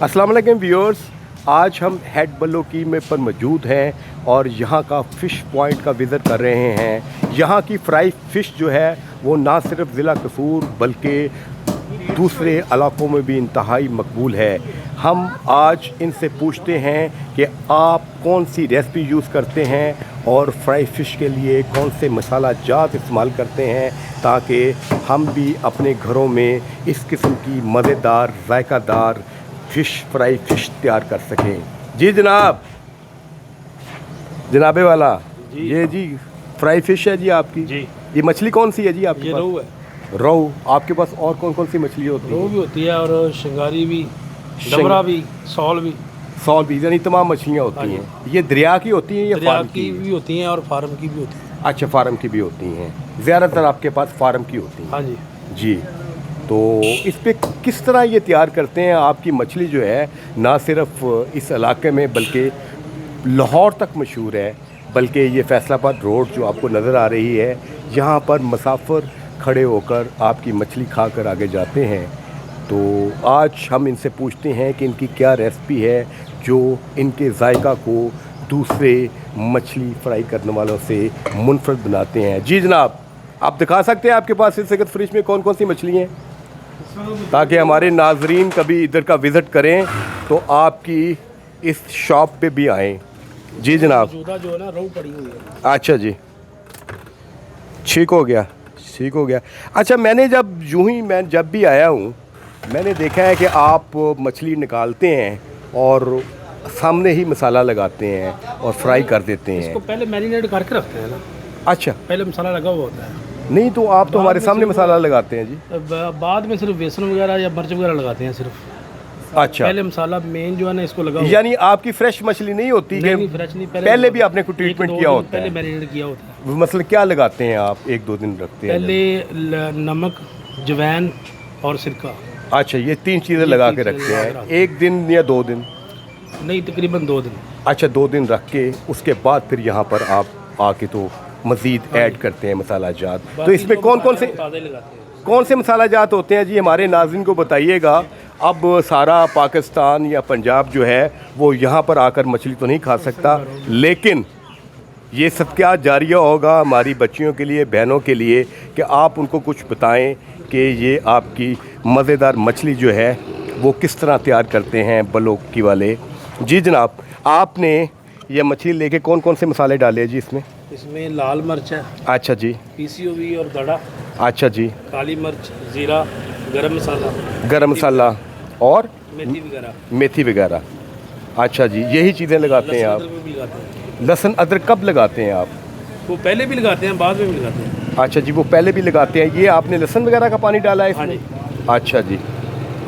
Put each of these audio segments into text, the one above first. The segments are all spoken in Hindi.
अस्सलाम वालेकुम व्यूअर्स, आज हम हेड बलोकी में पर मौजूद हैं और यहाँ का फ़िश पॉइंट का विज़िट कर रहे हैं। यहाँ की फ्राई फ़िश जो है वो ना सिर्फ ज़िला कसूर बल्कि दूसरे इलाकों में भी इंतहाई मकबूल है। हम आज इनसे पूछते हैं कि आप कौन सी रेसिपी यूज़ करते हैं और फ्राई फ़िश के लिए कौन से मसाला जात इस्तेमाल करते हैं ताकि हम भी अपने घरों में इस किस्म की मज़ेदार जायकादार फ़िश फ्राई फ़िश तैयार कर सकें। जी जनाब, जनाबे वाला जी। ये जी फ्राई फ़िश है जी आपकी। जी। ये मछली कौन सी है जी आपके ये पास? रोहू है। रोहू। आपके पास और कौन कौन सी मछली होती रोहू है? भी होती है और शिंगारी भी, डबरा भी, सॉल भी। सॉल भी, यानी तमाम मछलियाँ हाँ होती जी। हैं। ये दरिया की होती हैं या दरिया फार्म की भी होती हैं और फार्म की भी होती है। अच्छा, फार्म की भी होती हैं। ज़्यादातर आपके पास फार्म की होती हैं। हाँ जी। जी। तो इस पे किस तरह ये तैयार करते हैं? आपकी मछली जो है ना सिर्फ इस इलाके में बल्कि लाहौर तक मशहूर है, बल्कि ये फैसलाबाद रोड जो आपको नज़र आ रही है, यहाँ पर मुसाफिर खड़े होकर आपकी मछली खाकर आगे जाते हैं। तो आज हम इनसे पूछते हैं कि इनकी क्या रेसिपी है जो इनके जायका को दूसरे मछली फ्राई करने वालों से मुनफरद बनाते हैं। जी जनाब, आप दिखा सकते हैं आपके पास इस वक्त फ्रिज में कौन कौन सी मछली हैं, ताकि हमारे नाजरीन कभी इधर का विज़िट करें तो आपकी इस शॉप पे भी आएँ। जी जनाब। मौजूदा जो है ना रोहू पड़ी हुई है। अच्छा जी, ठीक हो गया, ठीक हो गया। अच्छा, मैंने मैं जब भी आया हूँ मैंने देखा है कि आप मछली निकालते हैं और सामने ही मसाला लगाते हैं और फ्राई कर देते इसको हैं। पहले मैरिनेट करके रखते हैं ना, अच्छा, पहले मसाला लगा हुआ होता है। नहीं तो आप तो हमारे सामने मसाला लगाते हैं जी। बाद में सिर्फ बेसन वगैरह या मिर्च वगैरह लगाते हैं सिर्फ। अच्छा, पहले मसाला मेन जो है ना इसको लगा हुआ। यानी आपकी फ्रेश मछली नहीं होती नहीं, कि नहीं, फ्रेश नहीं। पहले भी आपने कोई ट्रीटमेंट किया होता पहले है? मैरिनेट किया होता है। मतलब क्या लगाते हैं आप? एक दो दिन रखते हैं? पहले नमक, जवैन और सिरका। अच्छा, ये तीन चीज़ें लगा के तीन रखते चीज़ें लगा हैं, के रखते एक दिन या 2 दिन? नहीं, तकरीबन 2 दिन। अच्छा, 2 दिन रख के उसके बाद फिर यहाँ पर आप आके तो मज़ीद ऐड करते हैं मसाला जात। तो इसमें कौन कौन से ताज़े लगाते हैं। कौन से मसाला जात होते हैं जी? हमारे नाज़रीन को बताइएगा। अब सारा पाकिस्तान या पंजाब जो है वो यहाँ पर आकर मछली तो नहीं खा सकता, लेकिन ये सदका जारिया होगा हमारी बच्चियों के लिए, बहनों के लिए, कि आप उनको कुछ बताएं कि ये आपकी मज़ेदार मछली जो है वो किस तरह तैयार करते हैं बलोकी वाले। जी जनाब, आपने ये मछली लेके कौन कौन से मसाले डाले जी इसमें? इसमें लाल मिर्च है, अच्छा जी। पीसी हुई और दड़ा, अच्छा जी। काली मिर्च, ज़ीरा, गरम मसाला, गरम मसाला और मेथी वगैरह। मेथी वगैरह। अच्छा जी, यही चीज़ें लगाते हैं आप? लहसुन अदरक भी लगाते हैं। लहसुन अदरक कब लगाते हैं आप? वो पहले भी लगाते हैं, बाद में भी लगाते हैं। अच्छा जी, वो पहले भी लगाते हैं। ये आपने लहसुन वगैरह का पानी डाला है हाँ इसमें? जी। अच्छा जी।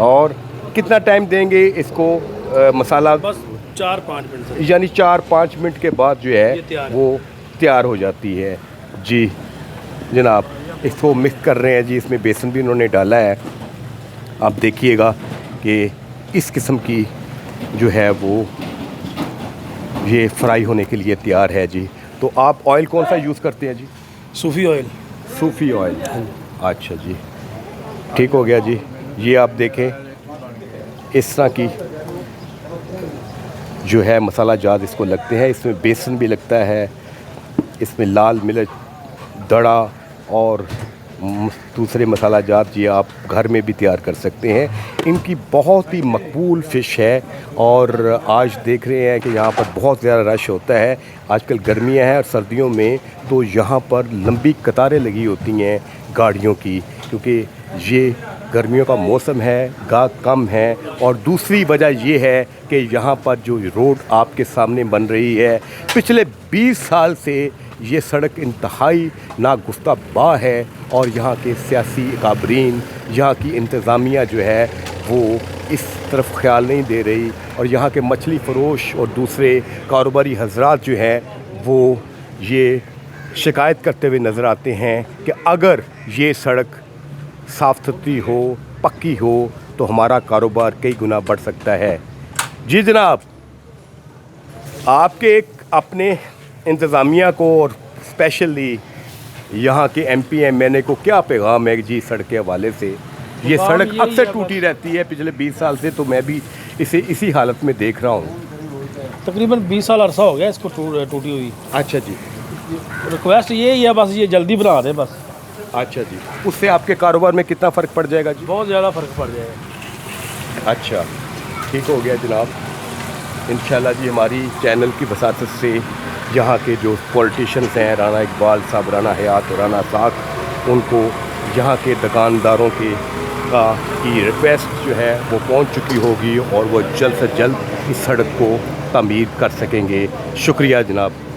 और कितना टाइम देंगे इसको मसाला? बस 4-5 मिनट से यानी 4-5 मिनट के बाद जो ये है तैयार है। वो तैयार हो जाती है। जी जनाब, इसको मिक्स कर रहे हैं जी, इसमें बेसन भी उन्होंने डाला है। आप देखिएगा कि इस किस्म की जो है वो ये फ्राई होने के लिए तैयार है जी। तो आप ऑयल कौन सा यूज़ करते हैं जी? सूफी ऑयल। सूफी ऑयल। अच्छा जी, ठीक हो गया जी। ये आप देखें इस तरह की जो है मसाला जात इसको लगते हैं। इसमें बेसन भी लगता है, इसमें लाल मिर्च, दड़ा और दूसरे मसाला जात ये आप घर में भी तैयार कर सकते हैं। इनकी बहुत ही मकबूल फ़िश है और आज देख रहे हैं कि यहाँ पर बहुत ज़्यादा रश होता है। आजकल गर्मियाँ हैं और सर्दियों में तो यहाँ पर लंबी कतारें लगी होती हैं गाड़ियों की, क्योंकि ये गर्मियों का मौसम है, गाहक कम है। और दूसरी वजह ये है कि यहाँ पर जो रोड आपके सामने बन रही है, पिछले 20 साल से ये सड़क इंतहाई नागुफ्ता है और यहाँ के सियासी काबरीन, यहाँ की इंतज़ामिया जो है वो इस तरफ ख्याल नहीं दे रही। और यहाँ के मछली फ़रोश और दूसरे कारोबारी हजरात जो हैं वो ये शिकायत करते हुए नज़र आते हैं कि अगर ये सड़क साफ़ सुथरी हो, पक्की हो, तो हमारा कारोबार कई गुना बढ़ सकता है। जी जनाब, आपके एक अपने इंतज़ामिया को और स्पेशली यहाँ के MP MNA को क्या पैगाम है जी सड़क के हवाले से? ये सड़क अक्सर टूटी रहती है पिछले 20 साल से, तो मैं भी इसे इसी हालत में देख रहा हूँ। तकरीबन 20 साल अरसा हो गया इसको टूटी हुई। अच्छा जी। रिक्वेस्ट ये ही है बस, ये जल्दी बना दें बस। अच्छा जी, उससे आपके कारोबार में कितना फ़र्क पड़ जाएगा जी? बहुत ज़्यादा फ़र्क पड़ जाएगा। अच्छा, ठीक हो गया जनाब। इंशाल्लाह जी हमारी चैनल की वसातत से यहाँ के जो पॉलिटिशियंस हैं, राना इकबाल साहब, राना हयात और राना साख, उनको यहाँ के दुकानदारों की रिक्वेस्ट जो है वो पहुँच चुकी होगी और वो जल्द से जल्द इस सड़क को तामीर कर सकेंगे। शुक्रिया जनाब।